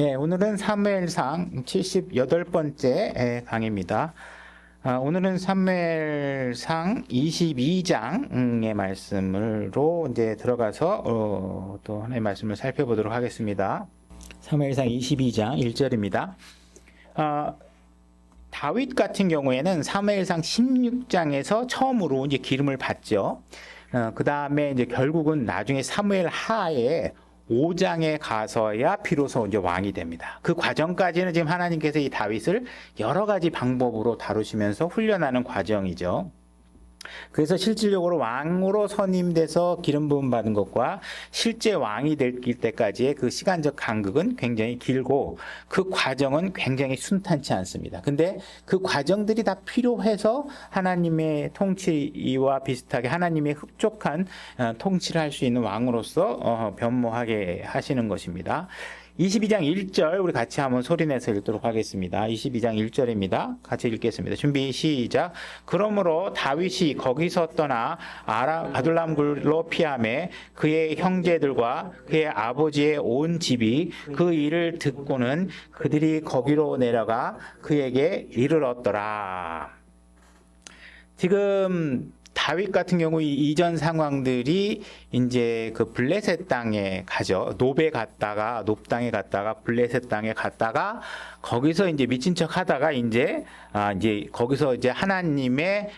네, 오늘은 사무엘상 78번째 강의입니다. 오늘은 사무엘상 22장의 말씀으로 이제 들어가서 또 하나의 말씀을 살펴보도록 하겠습니다. 사무엘상 22장 1절입니다. 다윗 같은 경우에는 사무엘상 16장에서 처음으로 이제 기름을 받죠. 그 다음에 이제 결국은 나중에 사무엘 하에 5장에 가서야 비로소 이제 왕이 됩니다. 그 과정까지는 지금 하나님께서 이 다윗을 여러 가지 방법으로 다루시면서 훈련하는 과정이죠. 그래서 실질적으로 왕으로 선임돼서 기름 부음 받은 것과 실제 왕이 될 때까지의 그 시간적 간극은 굉장히 길고 그 과정은 굉장히 순탄치 않습니다. 근데 그 과정들이 다 필요해서 하나님의 통치와 비슷하게 하나님의 흡족한 통치를 할 수 있는 왕으로서 변모하게 하시는 것입니다. 22장 1절 우리 같이 한번 소리내서 읽도록 하겠습니다. 22장 1절입니다. 같이 읽겠습니다. 준비 시작. 그러므로 다윗이 거기서 떠나 아둘람 굴로 피하매 그의 형제들과 그의 아버지의 온 집이 그 일을 듣고는 그들이 거기로 내려가 그에게 이르렀더라. 지금 다윗 같은 경우 이전 상황들이 이제 그 블레셋 땅에 가죠. 노베 갔다가 높 땅에 갔다가 블레셋 땅에 갔다가 거기서 이제 미친 척 하다가 이제 거기서 이제 하나님의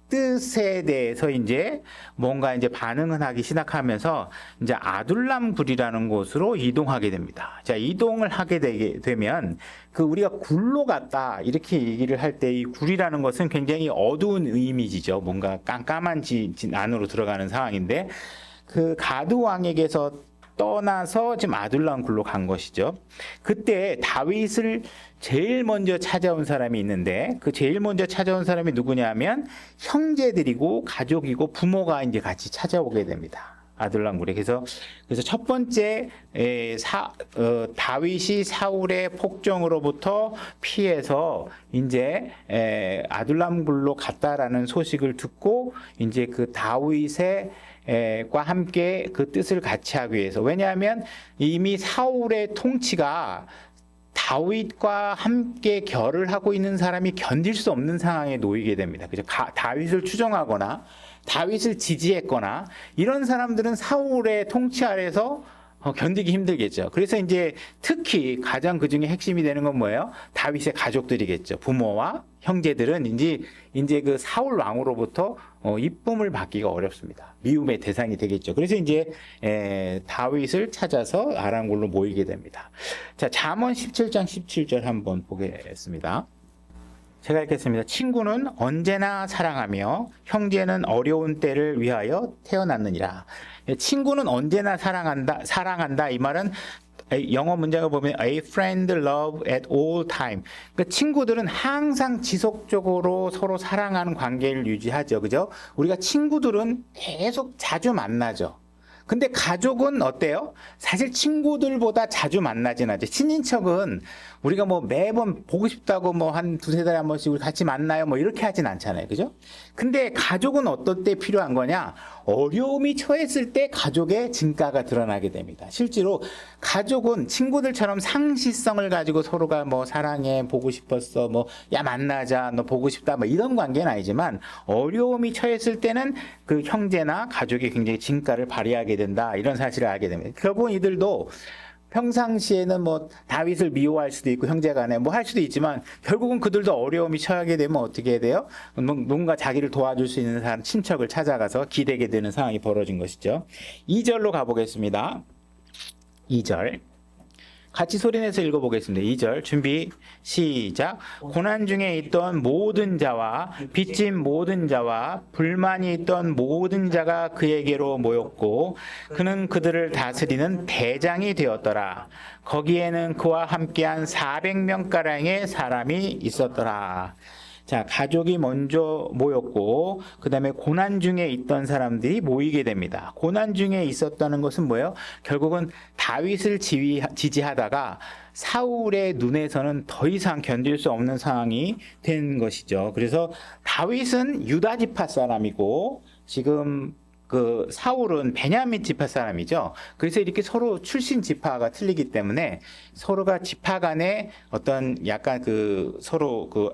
뜻에 대해서 이제 뭔가 이제 반응을 하기 시작하면서 이제 아둘람 굴이라는 곳으로 이동하게 됩니다. 자, 이동을 하게 되면 그 우리가 굴로 갔다 이렇게 얘기를 할 때 이 굴이라는 것은 굉장히 어두운 이미지죠. 뭔가 깜깜한 집 안으로 들어가는 상황인데 그 가드 왕에게서 떠나서 지금 아둘람 굴로 간 것이죠. 그때 다윗을 제일 먼저 찾아온 사람이 있는데 그 제일 먼저 찾아온 사람이 누구냐면 형제들이고 가족이고 부모가 이제 같이 찾아오게 됩니다. 아둘람 굴에. 그래서 첫 번째 다윗이 사울의 폭정으로부터 피해서 이제 아둘람 굴로 갔다라는 소식을 듣고 이제 그 다윗의 과 함께 그 뜻을 같이 하기 위해서. 왜냐하면 이미 사울의 통치가 다윗과 함께 결을 하고 있는 사람이 견딜 수 없는 상황에 놓이게 됩니다. 그죠? 다윗을 추종하거나 다윗을 지지했거나 이런 사람들은 사울의 통치 아래서 견디기 힘들겠죠. 그래서 이제 특히 가장 그 중에 핵심이 되는 건 뭐예요? 다윗의 가족들이겠죠. 부모와 형제들은 이제 그 사울 왕으로부터 이쁨을 받기가 어렵습니다. 미움의 대상이 되겠죠. 그래서 이제 다윗을 찾아서 아람굴로 모이게 됩니다. 자, 잠언 17장 17절 한번 보겠습니다. 제가 읽겠습니다. 친구는 언제나 사랑하며 형제는 어려운 때를 위하여 태어났느니라. 친구는 언제나 사랑한다. 이 말은 영어 문장을 보면 a friend love at all time. 그러니까 친구들은 항상 지속적으로 서로 사랑하는 관계를 유지하죠. 그죠? 우리가 친구들은 계속 자주 만나죠. 근데 가족은 어때요? 사실 친구들보다 자주 만나진 않죠. 친인척은 우리가 뭐 매번 보고 싶다고 뭐 한 두세 달에 한 번씩 우리 같이 만나요. 뭐 이렇게 하진 않잖아요. 그죠? 근데 가족은 어떨 때 필요한 거냐? 어려움이 처했을 때 가족의 진가가 드러나게 됩니다. 실제로 가족은 친구들처럼 상시성을 가지고 서로가 뭐 사랑해, 보고 싶었어, 뭐 야 만나자, 너 보고 싶다, 뭐 이런 관계는 아니지만 어려움이 처했을 때는 그 형제나 가족이 굉장히 진가를 발휘하게 된다. 이런 사실을 알게 됩니다. 결국은 이들도 평상시에는 뭐 다윗을 미워할 수도 있고 형제간에 뭐 할 수도 있지만 결국은 그들도 어려움이 처하게 되면 어떻게 해야 돼요? 뭔가 자기를 도와줄 수 있는 사람, 친척을 찾아가서 기대게 되는 상황이 벌어진 것이죠. 2절로 가보겠습니다. 2절. 같이 소리내서 읽어보겠습니다. 2절 준비 시작. 고난 중에 있던 모든 자와 빚진 모든 자와 불만이 있던 모든 자가 그에게로 모였고 그는 그들을 다스리는 대장이 되었더라. 거기에는 그와 함께한 400명가량의 사람이 있었더라. 자, 가족이 먼저 모였고 그 다음에 고난 중에 있던 사람들이 모이게 됩니다. 고난 중에 있었다는 것은 뭐예요? 결국은 다윗을 지지하다가 사울의 눈에서는 더 이상 견딜 수 없는 상황이 된 것이죠. 그래서 다윗은 유다 지파 사람이고 지금 그 사울은 베냐민 지파 사람이죠. 그래서 이렇게 서로 출신 지파가 틀리기 때문에 서로가 지파 간에 어떤 약간 그 서로 그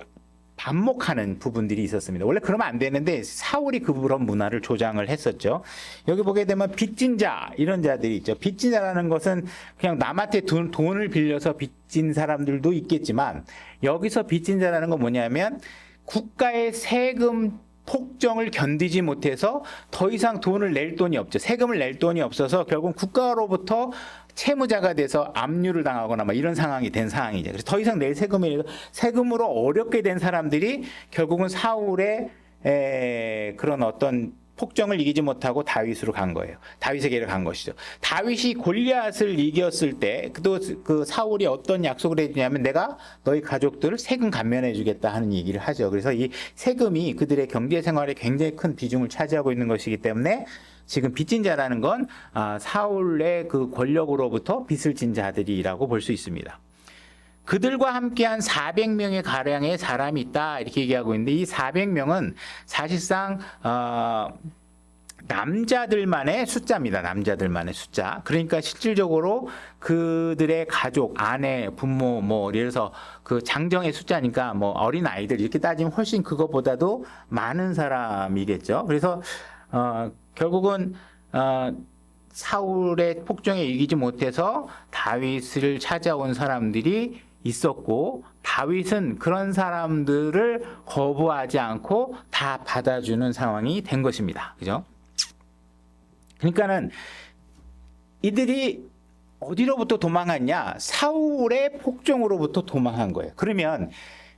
반목하는 부분들이 있었습니다. 원래 그러면 안 되는데 사울이 그런 문화를 조장을 했었죠. 여기 보게 되면 빚진 자 이런 자들이 있죠. 빚진 자라는 것은 그냥 남한테 돈을 빌려서 빚진 사람들도 있겠지만 여기서 빚진 자라는 건 뭐냐면 국가의 세금 폭정을 견디지 못해서 더 이상 돈을 낼 돈이 없죠. 세금을 낼 돈이 없어서 결국 국가로부터 채무자가 돼서 압류를 당하거나 막 이런 상황이 된 상황이죠. 그래서 더 이상 낼 세금으로 어렵게 된 사람들이 결국은 사울의 그런 어떤 폭정을 이기지 못하고 다윗으로 간 거예요. 다윗에게로 간 것이죠. 다윗이 골리앗을 이겼을 때 그 사울이 어떤 약속을 해주냐면 내가 너희 가족들을 세금 감면해 주겠다 하는 얘기를 하죠. 그래서 이 세금이 그들의 경제 생활에 굉장히 큰 비중을 차지하고 있는 것이기 때문에 지금 빚진 자라는 건 사울의 그 권력으로부터 빚을 진 자들이라고 볼 수 있습니다. 그들과 함께한 400명의 가량의 사람이 있다 이렇게 얘기하고 있는데 이 400명은 사실상 남자들만의 숫자입니다. 남자들만의 숫자. 그러니까 실질적으로 그들의 가족, 아내, 부모, 뭐 예를 들어서 그 장정의 숫자니까 뭐 어린 아이들 이렇게 따지면 훨씬 그것보다도 많은 사람이겠죠. 그래서 결국은 사울의 폭정에 이기지 못해서 다윗을 찾아온 사람들이 있었고 다윗은 그런 사람들을 거부하지 않고 다 받아주는 상황이 된 것입니다. 그죠? 그러니까는 이들이 어디로부터 도망했냐? 사울의 폭정으로부터 도망한 거예요. 그러면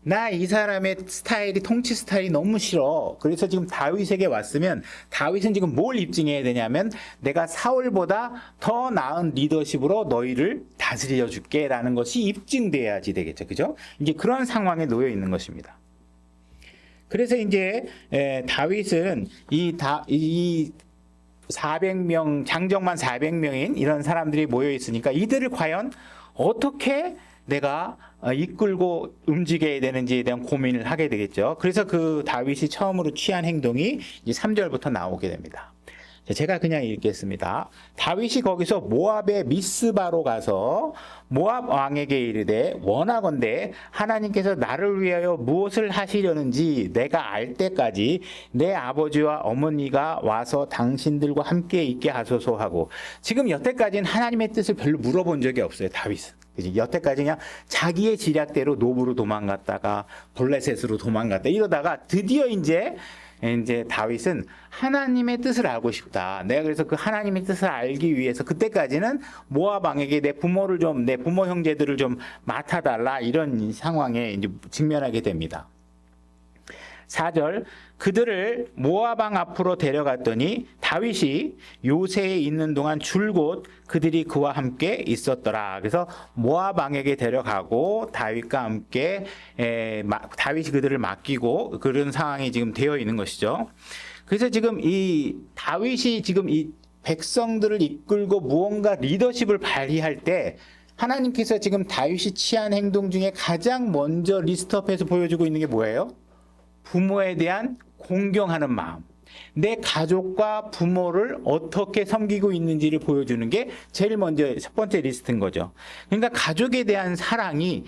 나 이 사람의 스타일이 통치 스타일이 너무 싫어. 그래서 지금 다윗에게 왔으면 다윗은 지금 뭘 입증해야 되냐면 내가 사울보다 더 나은 리더십으로 너희를 다스려 줄게라는 것이 입증돼야지 되겠죠. 그죠? 이제 그런 상황에 놓여 있는 것입니다. 그래서 이제 다윗은 이 400명 장정만 400명인 이런 사람들이 모여 있으니까 이들을 과연 어떻게 내가 이끌고 움직여야 되는지에 대한 고민을 하게 되겠죠. 그래서 그 다윗이 처음으로 취한 행동이 이제 3절부터 나오게 됩니다. 제가 그냥 읽겠습니다. 다윗이 거기서 모압의 미스바로 가서 모압 왕에게 이르되 원하건대 하나님께서 나를 위하여 무엇을 하시려는지 내가 알 때까지 내 아버지와 어머니가 와서 당신들과 함께 있게 하소서 하고 지금 여태까지는 하나님의 뜻을 별로 물어본 적이 없어요. 다윗은. 여태까지 그냥 자기의 지략대로 노브로 도망갔다가 블레셋으로 도망갔다 이러다가 드디어 이제 다윗은 하나님의 뜻을 알고 싶다. 내가 그래서 그 하나님의 뜻을 알기 위해서 그때까지는 모압 왕에게 내 부모 형제들을 좀 맡아달라 이런 상황에 이제 직면하게 됩니다. 4절 그들을 모압 왕 앞으로 데려갔더니 다윗이 요새에 있는 동안 줄곧 그들이 그와 함께 있었더라. 그래서 모압 왕에게 데려가고 다윗과 함께 다윗이 그들을 맡기고 그런 상황이 지금 되어 있는 것이죠. 그래서 지금 이 다윗이 지금 이 백성들을 이끌고 무언가 리더십을 발휘할 때 하나님께서 지금 다윗이 취한 행동 중에 가장 먼저 리스트업해서 보여주고 있는 게 뭐예요? 부모에 대한 공경하는 마음. 내 가족과 부모를 어떻게 섬기고 있는지를 보여주는 게 제일 먼저 첫 번째 리스트인 거죠. 그러니까 가족에 대한 사랑이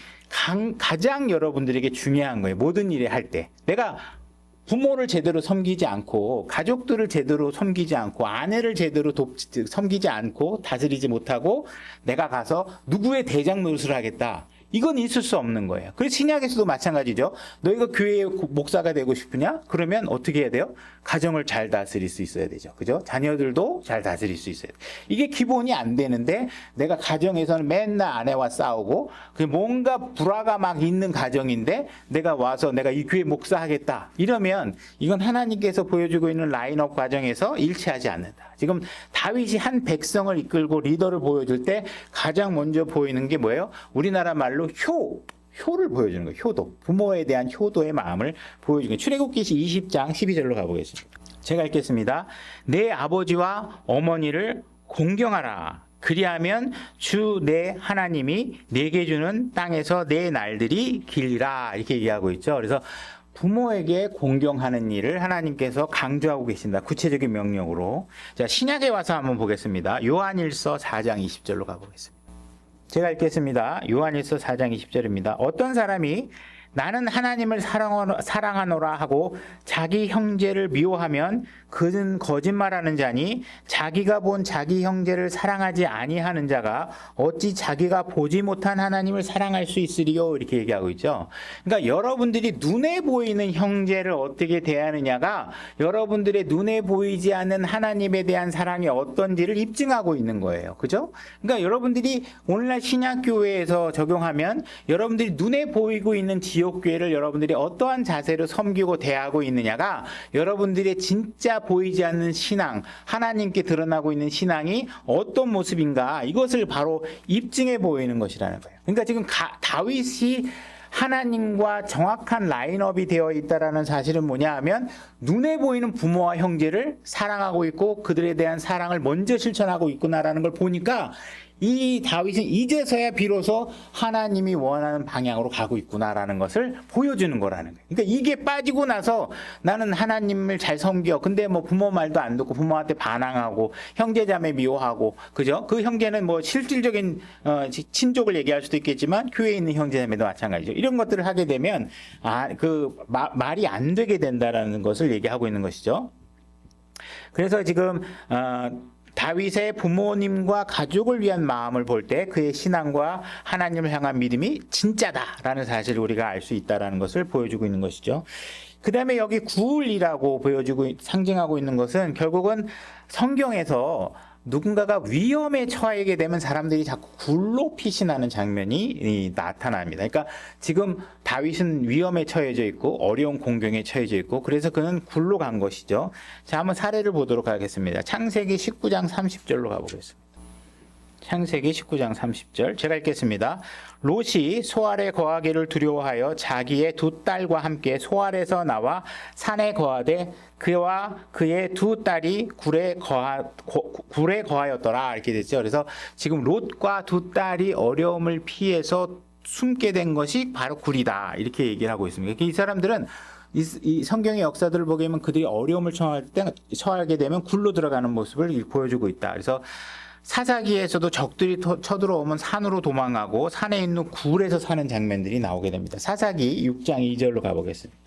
가장 여러분들에게 중요한 거예요. 모든 일을 할 때. 내가 부모를 제대로 섬기지 않고 가족들을 제대로 섬기지 않고 아내를 제대로 섬기지 않고 다스리지 못하고 내가 가서 누구의 대장 노릇을 하겠다. 이건 있을 수 없는 거예요. 그래서 신약에서도 마찬가지죠. 너희가 교회의 목사가 되고 싶으냐? 그러면 어떻게 해야 돼요? 가정을 잘 다스릴 수 있어야 되죠. 그죠? 자녀들도 잘 다스릴 수 있어야 돼요. 이게 기본이 안 되는데 내가 가정에서는 맨날 아내와 싸우고 뭔가 불화가 막 있는 가정인데 내가 와서 내가 이 교회 목사하겠다. 이러면 이건 하나님께서 보여주고 있는 라인업 과정에서 일치하지 않는다. 지금 다윗이 한 백성을 이끌고 리더를 보여줄 때 가장 먼저 보이는 게 뭐예요? 우리나라 말로 효를 보여주는 거예요. 효도. 부모에 대한 효도의 마음을 보여주는 거예요. 출애굽기 20장 12절로 가보겠습니다. 제가 읽겠습니다. 내 아버지와 어머니를 공경하라. 그리하면 주 내 하나님이 내게 주는 땅에서 내 날들이 길리라. 이렇게 얘기하고 있죠. 그래서 부모에게 공경하는 일을 하나님께서 강조하고 계신다. 구체적인 명령으로. 자, 신약에 와서 한번 보겠습니다. 요한일서 4장 20절로 가보겠습니다. 제가 읽겠습니다. 요한일서 4장 20절입니다. 어떤 사람이 나는 하나님을 사랑하노라 하고 자기 형제를 미워하면 그는 거짓말하는 자니 자기가 본 자기 형제를 사랑하지 아니하는 자가 어찌 자기가 보지 못한 하나님을 사랑할 수 있으리요? 이렇게 얘기하고 있죠. 그러니까 여러분들이 눈에 보이는 형제를 어떻게 대하느냐가 여러분들의 눈에 보이지 않는 하나님에 대한 사랑이 어떤지를 입증하고 있는 거예요. 그죠? 그러니까 여러분들이 오늘날 신약교회에서 적용하면 여러분들이 눈에 보이고 있는 지옥교회를 여러분들이 어떠한 자세로 섬기고 대하고 있느냐가 여러분들의 진짜 보이지 않는 신앙, 하나님께 드러나고 있는 신앙이 어떤 모습인가, 이것을 바로 입증해 보이는 것이라는 거예요. 그러니까 지금 다윗이 하나님과 정확한 라인업이 되어 있다라는 사실은 뭐냐 하면 눈에 보이는 부모와 형제를 사랑하고 있고 그들에 대한 사랑을 먼저 실천하고 있구나라는 걸 보니까 이 다윗은 이제서야 비로소 하나님이 원하는 방향으로 가고 있구나라는 것을 보여주는 거라는 거예요. 그러니까 이게 빠지고 나서 나는 하나님을 잘 섬겨. 근데 뭐 부모 말도 안 듣고 부모한테 반항하고 형제자매 미워하고, 그죠? 그 형제는 뭐 실질적인 친족을 얘기할 수도 있겠지만 교회에 있는 형제자매도 마찬가지죠. 이런 것들을 하게 되면 말이 안 되게 된다라는 것을 얘기하고 있는 것이죠. 그래서 지금 다윗의 부모님과 가족을 위한 마음을 볼 때 그의 신앙과 하나님을 향한 믿음이 진짜다라는 사실을 우리가 알 수 있다는 것을 보여주고 있는 것이죠. 그 다음에 여기 구울이라고 상징하고 있는 것은 결국은 성경에서 누군가가 위험에 처하게 되면 사람들이 자꾸 굴로 피신하는 장면이 나타납니다. 그러니까 지금 다윗은 위험에 처해져 있고 어려운 공경에 처해져 있고 그래서 그는 굴로 간 것이죠. 자, 한번 사례를 보도록 하겠습니다. 창세기 19장 30절로 가보겠습니다. 창세기 19장 30절 제가 읽겠습니다. 롯이 소알에 거하기를 두려워하여 자기의 두 딸과 함께 소알에서 나와 산에 거하되 그와 그의 두 딸이 굴에 거하였더라. 이렇게 됐죠. 그래서 지금 롯과 두 딸이 어려움을 피해서 숨게 된 것이 바로 굴이다. 이렇게 얘기를 하고 있습니다. 이 사람들은 이 성경의 역사들을 보게 되면 그들이 어려움을 처하게 되면 굴로 들어가는 모습을 보여주고 있다. 그래서 사사기에서도 적들이 쳐들어오면 산으로 도망가고 산에 있는 굴에서 사는 장면들이 나오게 됩니다. 사사기 6장 2절로 가보겠습니다.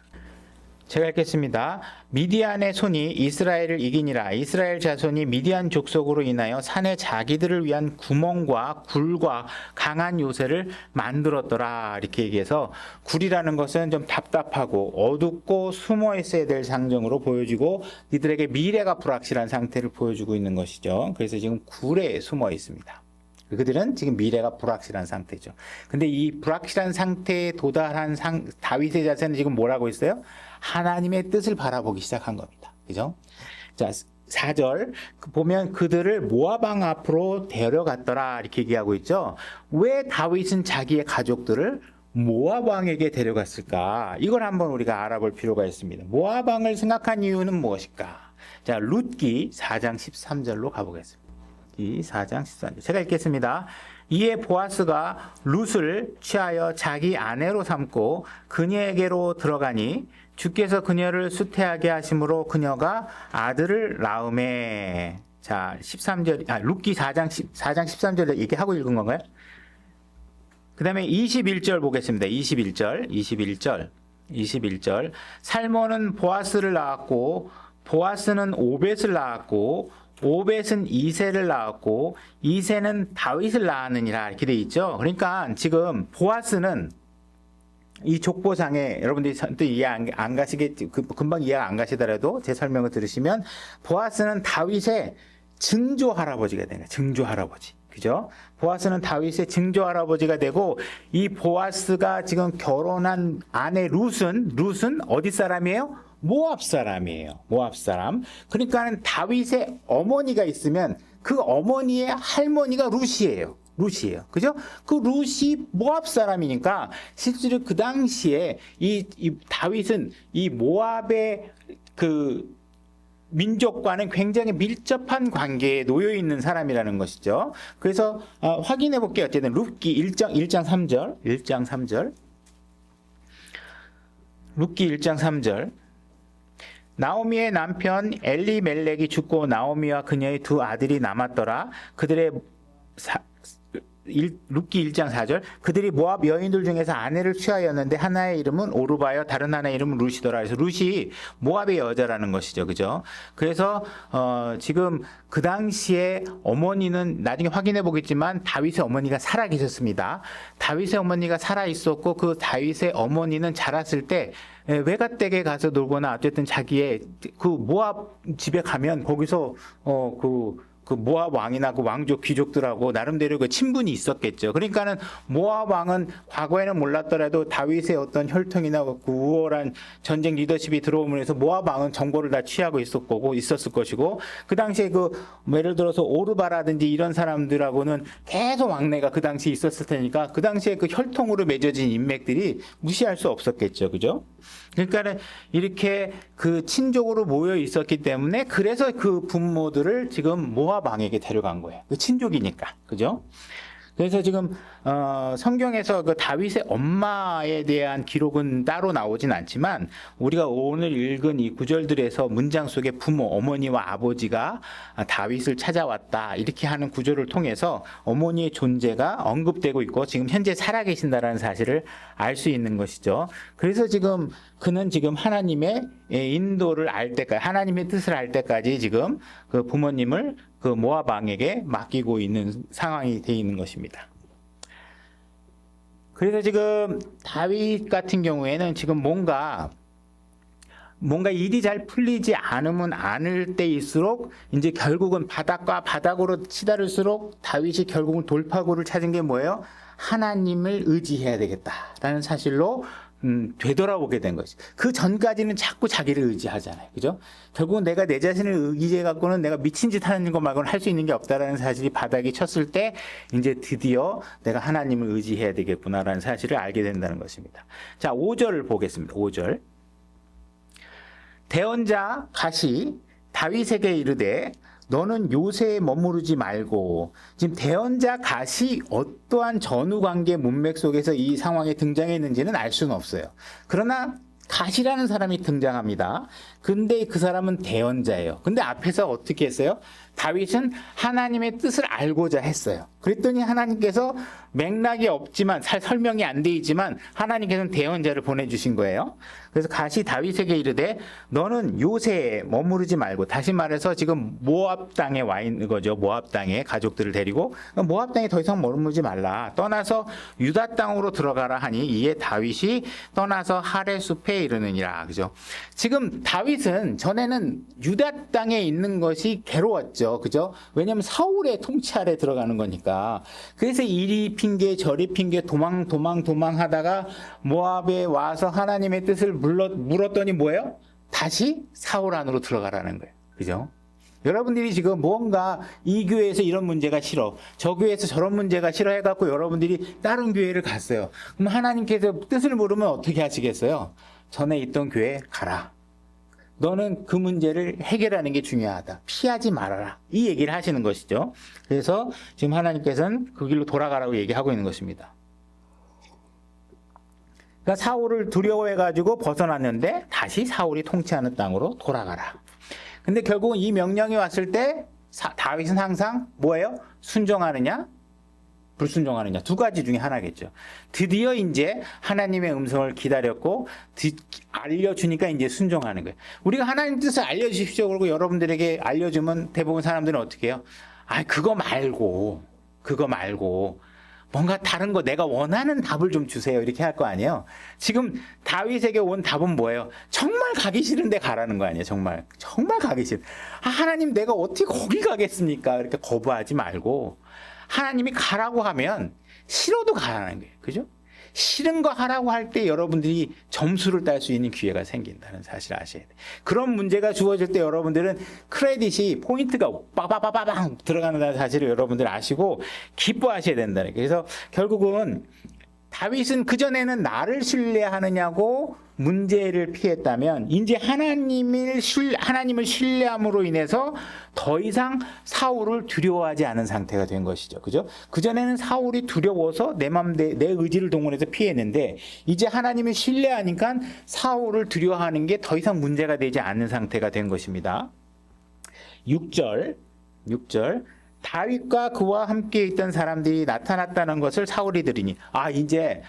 제가 읽겠습니다. 미디안의 손이 이스라엘을 이기니라. 이스라엘 자손이 미디안 족속으로 인하여 산에 자기들을 위한 구멍과 굴과 강한 요새를 만들었더라. 이렇게 얘기해서 굴이라는 것은 좀 답답하고 어둡고 숨어 있어야 될 상징으로 보여지고 이들에게 미래가 불확실한 상태를 보여주고 있는 것이죠. 그래서 지금 굴에 숨어 있습니다. 그들은 지금 미래가 불확실한 상태죠. 근데 이 불확실한 상태에 도달한 다윗의 자세는 지금 뭐라고 있어요? 하나님의 뜻을 바라보기 시작한 겁니다. 그죠? 자, 4절 보면 그들을 모압 왕 앞으로 데려갔더라 이렇게 얘기하고 있죠. 왜 다윗은 자기의 가족들을 모압 왕에게 데려갔을까? 이걸 한번 우리가 알아볼 필요가 있습니다. 모압 왕을 생각한 이유는 무엇일까? 자, 룻기 4장 13절로 가보겠습니다. 이 4장 13절 제가 읽겠습니다. 이에 보아스가 룻을 취하여 자기 아내로 삼고 그녀에게로 들어가니 주께서 그녀를 수태하게 하심으로 그녀가 아들을 낳음에. 자, 13절 룻기 4장 13절 얘기하고 읽은 건가요? 그 다음에 21절 보겠습니다. 21절 살몬은 보아스를 낳았고 보아스는 오벳을 낳았고 오벳은 이새를 낳았고 이새는 다윗을 낳았느니라 이렇게 돼 있죠. 그러니까 지금 보아스는 이 족보상에 여러분들이 이해 안 가시겠지, 금방 이해가 안 가시더라도 제 설명을 들으시면 보아스는 다윗의 증조 할아버지가 되는 거예요. 증조 할아버지. 그죠? 보아스는 다윗의 증조 할아버지가 되고 이 보아스가 지금 결혼한 아내 룻은 어디 사람이에요? 모압 사람이에요. 모압 사람. 그러니까는 다윗의 어머니가 있으면 그 어머니의 할머니가 룻이에요. 그죠? 그 룻이 모압 사람이니까 실제로 그 당시에 이 다윗은 이 모압의 그 민족과는 굉장히 밀접한 관계에 놓여 있는 사람이라는 것이죠. 그래서 확인해 볼게요. 어쨌든 룻기 1장 3절 룻기 1장 3절. 나오미의 남편 엘리멜렉이 죽고 나오미와 그녀의 두 아들이 남았더라. 그들의 룻기 1장 4절. 그들이 모압 여인들 중에서 아내를 취하였는데 하나의 이름은 오르바요 다른 하나의 이름은 룻이더라. 그래서 룻이 모압의 여자라는 것이죠. 그죠? 그래서 지금 그 당시에 어머니는 나중에 확인해 보겠지만 다윗의 어머니가 살아 계셨습니다. 다윗의 어머니가 살아 있었고 그 다윗의 어머니는 자랐을 때 외갓댁에 가서 놀거나 어쨌든 자기의 그 모압 집에 가면 거기서 그 모압 왕이나 그 왕족 귀족들하고 나름대로 그 친분이 있었겠죠. 그러니까는 모압 왕은 과거에는 몰랐더라도 다윗의 어떤 혈통이나 그 우월한 전쟁 리더십이 들어오면서 모압 왕은 정보를 다 취하고 있었을 것이고 그 당시에 그 예를 들어서 오르바라든지 이런 사람들하고는 계속 왕래가 그 당시에 있었을 테니까 그 당시에 그 혈통으로 맺어진 인맥들이 무시할 수 없었겠죠. 그죠? 그러니까는 이렇게 그 친족으로 모여 있었기 때문에 그래서 그 부모들을 지금 모압 왕에게 데려간 거예요. 그 친족이니까. 그죠? 그래서 지금 성경에서 그 다윗의 엄마에 대한 기록은 따로 나오진 않지만 우리가 오늘 읽은 이 구절들에서 문장 속에 부모, 어머니와 아버지가 다윗을 찾아왔다 이렇게 하는 구절을 통해서 어머니의 존재가 언급되고 있고 지금 현재 살아계신다라는 사실을 알 수 있는 것이죠. 그래서 지금 그는 지금 하나님의 인도를 알 때까지 하나님의 뜻을 알 때까지 지금 그 부모님을 그 모압 왕에게 맡기고 있는 상황이 되어 있는 것입니다. 그래서 지금 다윗 같은 경우에는 지금 뭔가 일이 잘 풀리지 않을 때일수록 이제 결국은 바닥과 바닥으로 치달을수록 다윗이 결국은 돌파구를 찾은 게 뭐예요? 하나님을 의지해야 되겠다라는 사실로 되돌아오게 된 것이. 그 전까지는 자꾸 자기를 의지하잖아요. 그죠? 결국은 내가 내 자신을 의지해 갖고는 내가 미친 짓 하는 것 말고는 할 수 있는 게 없다라는 사실이 바닥이 쳤을 때 이제 드디어 내가 하나님을 의지해야 되겠구나라는 사실을 알게 된다는 것입니다. 자, 5절을 보겠습니다. 5절. 대언자 갓이 다윗에게 이르되 너는 요새에 머무르지 말고 지금 대언자 갓이 어떠한 전후 관계 문맥 속에서 이 상황에 등장했는지는 알 수는 없어요. 그러나 갓이라는 사람이 등장합니다. 근데 그 사람은 대언자예요. 근데 앞에서 어떻게 했어요? 다윗은 하나님의 뜻을 알고자 했어요. 그랬더니 하나님께서 맥락이 없지만 설명이 안 돼 있지만 하나님께서는 대언자를 보내주신 거예요. 그래서 갓이 다윗에게 이르되 너는 요새에 머무르지 말고 다시 말해서 지금 모압 땅에 와 있는 거죠. 모압 땅에 가족들을 데리고 모압 땅에 더 이상 머무르지 말라. 떠나서 유다 땅으로 들어가라 하니 이에 다윗이 떠나서 하레 숲에 이르느니라. 그죠? 지금 다윗은 전에는 유다 땅에 있는 것이 괴로웠죠. 그죠? 왜냐하면 사울의 통치 아래 들어가는 거니까. 그래서 이리 핑계 저리 핑계 도망 하다가 모압에 와서 하나님의 뜻을 물었더니 뭐예요? 다시 사울 안으로 들어가라는 거예요. 그죠? 여러분들이 지금 뭔가 이 교회에서 이런 문제가 싫어, 저 교회에서 저런 문제가 싫어 해갖고 여러분들이 다른 교회를 갔어요. 그럼 하나님께서 뜻을 물으면 어떻게 하시겠어요? 전에 있던 교회에 가라. 너는 그 문제를 해결하는 게 중요하다. 피하지 말아라. 이 얘기를 하시는 것이죠. 그래서 지금 하나님께서는 그 길로 돌아가라고 얘기하고 있는 것입니다. 그러니까 사울을 두려워해가지고 벗어났는데 다시 사울이 통치하는 땅으로 돌아가라. 근데 결국은 이 명령이 왔을 때 다윗은 항상 뭐예요? 순종하느냐? 불순종하느냐? 두 가지 중에 하나겠죠. 드디어 이제 하나님의 음성을 기다렸고 알려주니까 이제 순종하는 거예요. 우리가 하나님 뜻을 알려주십시오. 그러고 여러분들에게 알려주면 대부분 사람들은 어떻게 해요? 그거 말고 뭔가 다른 거 내가 원하는 답을 좀 주세요. 이렇게 할 거 아니에요. 지금 다윗에게 온 답은 뭐예요? 정말 가기 싫은데 가라는 거 아니에요. 정말 가기 싫. 하나님 내가 어떻게 거기 가겠습니까? 이렇게 거부하지 말고 하나님이 가라고 하면 싫어도 가라는 거예요. 그죠? 싫은 거 하라고 할 때 여러분들이 점수를 딸 수 있는 기회가 생긴다는 사실을 아셔야 돼요. 그런 문제가 주어질 때 여러분들은 크레딧이 포인트가 빠바바바방 들어가는 사실을 여러분들 아시고 기뻐하셔야 된다는 거예요. 그래서 결국은 다윗은 그전에는 나를 신뢰하느냐고 문제를 피했다면 이제 하나님을 신뢰함으로 인해서 더 이상 사울을 두려워하지 않은 상태가 된 것이죠. 그죠? 그전에는 사울이 두려워서 내 의지를 동원해서 피했는데 이제 하나님을 신뢰하니까 사울을 두려워하는 게 더 이상 문제가 되지 않는 상태가 된 것입니다. 6절 다윗과 그와 함께 있던 사람들이 나타났다는 것을 사울이 들으니 이제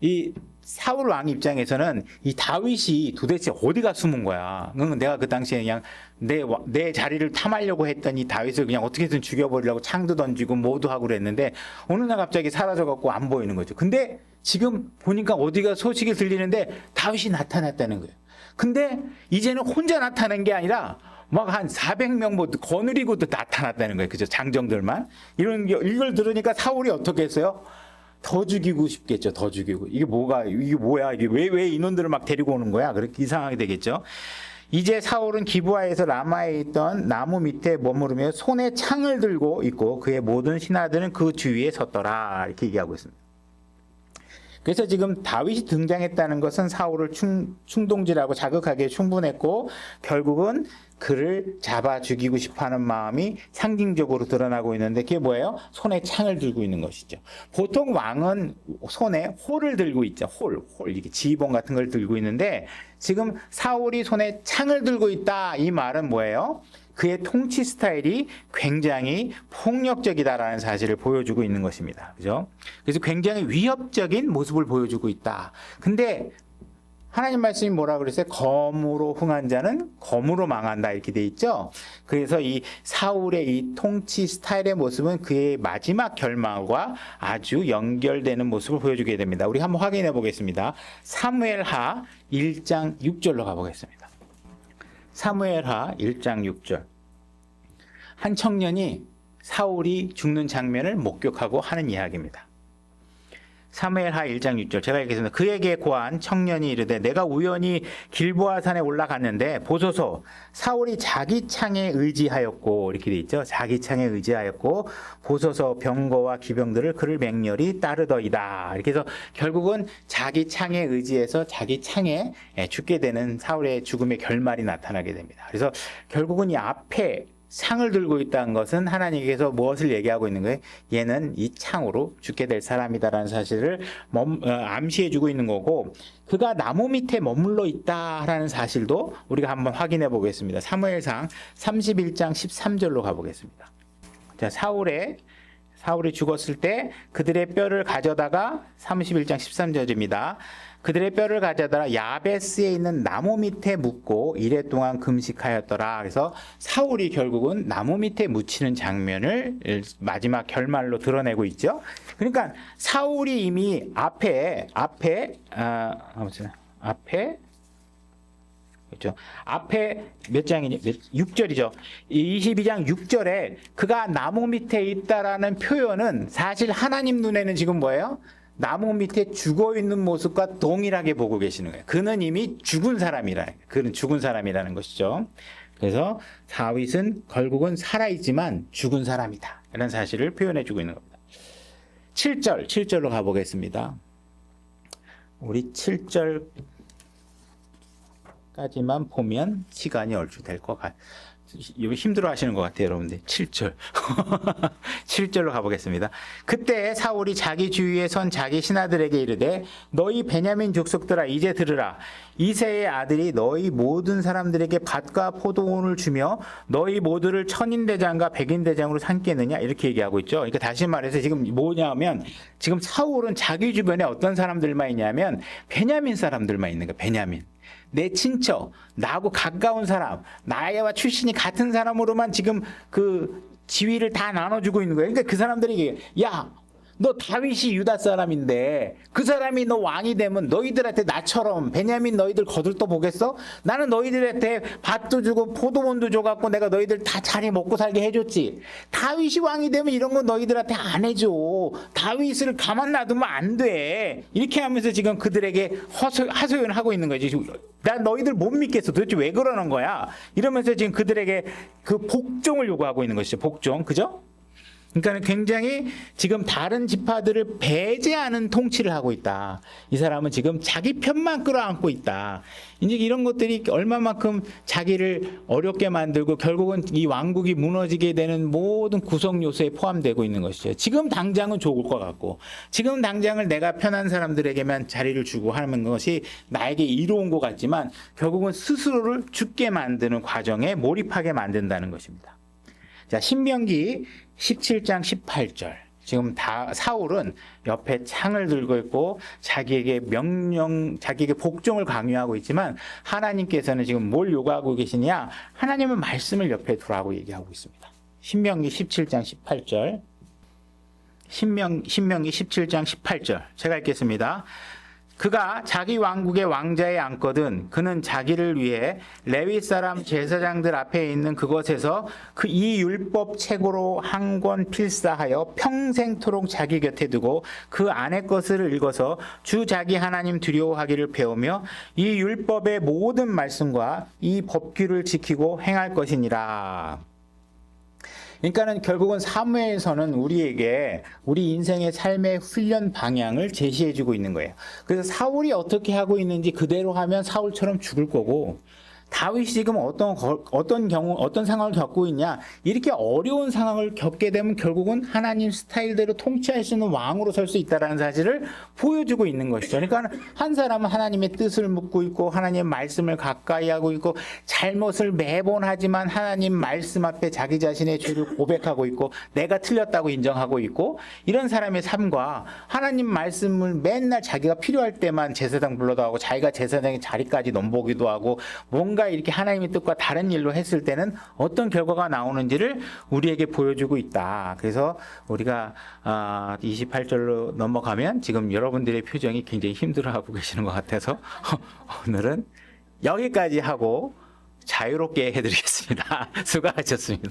이 사울 왕 입장에서는 이 다윗이 도대체 어디가 숨은 거야. 내가 그 당시에 그냥 내 자리를 탐하려고 했더니 다윗을 그냥 어떻게든 죽여버리려고 창도 던지고 뭐도 하고 그랬는데 어느 날 갑자기 사라져갖고 안 보이는 거죠. 근데 지금 보니까 어디가 소식이 들리는데 다윗이 나타났다는 거예요. 근데 이제는 혼자 나타난 게 아니라 막 한 400명 뭐 거느리고도 나타났다는 거예요. 그죠? 장정들만. 이걸 들으니까 사울이 어떻게 했어요? 더 죽이고 싶겠죠. 더 죽이고. 이게 뭐야? 이게 왜 인원들을 막 데리고 오는 거야? 그렇게 이상하게 되겠죠. 이제 사울은 기브아에서 라마에 있던 나무 밑에 머무르며 손에 창을 들고 있고 그의 모든 신하들은 그 주위에 섰더라. 이렇게 얘기하고 있습니다. 그래서 지금 다윗이 등장했다는 것은 사울을 충동질하고 자극하기에 충분했고 결국은 그를 잡아 죽이고 싶어하는 마음이 상징적으로 드러나고 있는데 그게 뭐예요? 손에 창을 들고 있는 것이죠. 보통 왕은 손에 홀을 들고 있죠. 홀 이게 지휘봉 같은 걸 들고 있는데 지금 사울이 손에 창을 들고 있다. 이 말은 뭐예요? 그의 통치 스타일이 굉장히 폭력적이다라는 사실을 보여주고 있는 것입니다. 그죠? 그래서 굉장히 위협적인 모습을 보여주고 있다. 근데 하나님 말씀이 뭐라 그랬어요? 검으로 흥한 자는 검으로 망한다 이렇게 돼 있죠. 그래서 이 사울의 이 통치 스타일의 모습은 그의 마지막 결말과 아주 연결되는 모습을 보여주게 됩니다. 우리 한번 확인해 보겠습니다. 사무엘하 1장 6절로 가보겠습니다. 사무엘하 1장 6절. 한 청년이 사울이 죽는 장면을 목격하고 하는 이야기입니다. 사무엘하 1장 6절 제가 읽겠습니다. 그에게 고한 청년이 이르되 내가 우연히 길보아산에 올라갔는데 보소서 사울이 자기 창에 의지하였고 이렇게 돼 있죠. 자기 창에 의지하였고 보소서 병거와 기병들을 그를 맹렬히 따르더이다. 이렇게 해서 결국은 자기 창에 의지해서 자기 창에 죽게 되는 사울의 죽음의 결말이 나타나게 됩니다. 그래서 결국은 이 앞에 창을 들고 있다는 것은 하나님께서 무엇을 얘기하고 있는 거예요? 얘는 이 창으로 죽게 될 사람이다라는 사실을 암시해주고 있는 거고 그가 나무 밑에 머물러 있다라는 사실도 우리가 한번 확인해 보겠습니다. 사무엘상 31장 13절로 가보겠습니다. 자, 사울이 죽었을 때 그들의 뼈를 가져다가 31장 13절입니다. 그들의 뼈를 가져다가 야베스에 있는 나무 밑에 묻고 이래 동안 금식하였더라. 그래서 사울이 결국은 나무 밑에 묻히는 장면을 마지막 결말로 드러내고 있죠. 그러니까 사울이 이미 앞에 그렇죠. 앞에 몇 장이니? 6절이죠. 22장 6절에 그가 나무 밑에 있다라는 표현은 사실 하나님 눈에는 지금 뭐예요? 나무 밑에 죽어 있는 모습과 동일하게 보고 계시는 거예요. 그는 이미 죽은 사람이라는 것이죠. 그래서 다윗은 결국은 살아있지만 죽은 사람이다. 이런 사실을 표현해 주고 있는 겁니다. 7절로 가보겠습니다. 우리 7절까지만 보면 시간이 얼추 될 것 같아요. 이거 힘들어 하시는 것 같아요, 여러분들. 7절. 7절로 가보겠습니다. 그때 사울이 자기 주위에 선 자기 신하들에게 이르되 너희 베냐민 족속들아 이제 들으라. 이새의 아들이 너희 모든 사람들에게 밭과 포도원을 주며 너희 모두를 천인대장과 백인대장으로 삼겠느냐 이렇게 얘기하고 있죠. 그러니까 다시 말해서 지금 뭐냐면 지금 사울은 자기 주변에 어떤 사람들만 있냐면 베냐민 사람들만 있는 거예요. 베냐민. 내 친척, 나하고 가까운 사람, 나와 출신이 같은 사람으로만 지금 그 지위를 다 나눠주고 있는 거예요. 그러니까 그 사람들이 야, 너 다윗이 유다 사람인데 그 사람이 너 왕이 되면 너희들한테 나처럼 베냐민 너희들 거들떠 보겠어? 나는 너희들한테 밭도 주고 포도원도 줘갖고 내가 너희들 다 잘 먹고 살게 해줬지. 다윗이 왕이 되면 이런 건 너희들한테 안 해줘. 다윗을 가만 놔두면 안 돼. 이렇게 하면서 지금 그들에게 하소연하고 있는 거지. 나 너희들 못 믿겠어. 도대체 왜 그러는 거야? 이러면서 지금 그들에게 그 복종을 요구하고 있는 것이죠. 복종. 그죠? 그러니까 굉장히 지금 다른 지파들을 배제하는 통치를 하고 있다. 이 사람은 지금 자기 편만 끌어안고 있다. 이제 이런 것들이 얼마만큼 자기를 어렵게 만들고 결국은 이 왕국이 무너지게 되는 모든 구성 요소에 포함되고 있는 것이죠. 지금 당장은 좋을 것 같고, 지금 당장을 내가 편한 사람들에게만 자리를 주고 하는 것이 나에게 이로운 것 같지만 결국은 스스로를 죽게 만드는 과정에 몰입하게 만든다는 것입니다. 자, 신명기 17장 18절. 지금 사울은 옆에 창을 들고 있고 자기에게 자기에게 복종을 강요하고 있지만 하나님께서는 지금 뭘 요구하고 계시냐? 하나님의 말씀을 옆에 두라고 얘기하고 있습니다. 신명기 17장 18절. 신명기 17장 18절. 제가 읽겠습니다. 그가 자기 왕국의 왕자에 앉거든 그는 자기를 위해 레위 사람 제사장들 앞에 있는 그곳에서 이 율법 책으로 한 권 필사하여 평생토록 자기 곁에 두고 그 안의 것을 읽어서 주 자기 하나님 두려워하기를 배우며 이 율법의 모든 말씀과 이 법규를 지키고 행할 것이니라. 그러니까는 결국은 사무엘서는 우리에게 우리 인생의 삶의 훈련 방향을 제시해주고 있는 거예요. 그래서 사울이 어떻게 하고 있는지 그대로 하면 사울처럼 죽을 거고, 다윗이 지금 어떤 상황을 겪고 있냐, 이렇게 어려운 상황을 겪게 되면 결국은 하나님 스타일대로 통치할 수 있는 왕으로 설 수 있다는 사실을 보여주고 있는 것이죠. 그러니까 한 사람은 하나님의 뜻을 묻고 있고 하나님의 말씀을 가까이 하고 있고 잘못을 매번 하지만 하나님 말씀 앞에 자기 자신의 죄를 고백하고 있고 내가 틀렸다고 인정하고 있고, 이런 사람의 삶과 하나님 말씀을 맨날 자기가 필요할 때만 제사장 불러도 하고 자기가 제사장의 자리까지 넘보기도 하고 뭔가 이렇게 하나님의 뜻과 다른 일로 했을 때는 어떤 결과가 나오는지를 우리에게 보여주고 있다. 그래서 우리가 28절로 넘어가면 지금 여러분들의 표정이 굉장히 힘들어하고 계시는 것 같아서 오늘은 여기까지 하고 자유롭게 해드리겠습니다. 수고하셨습니다.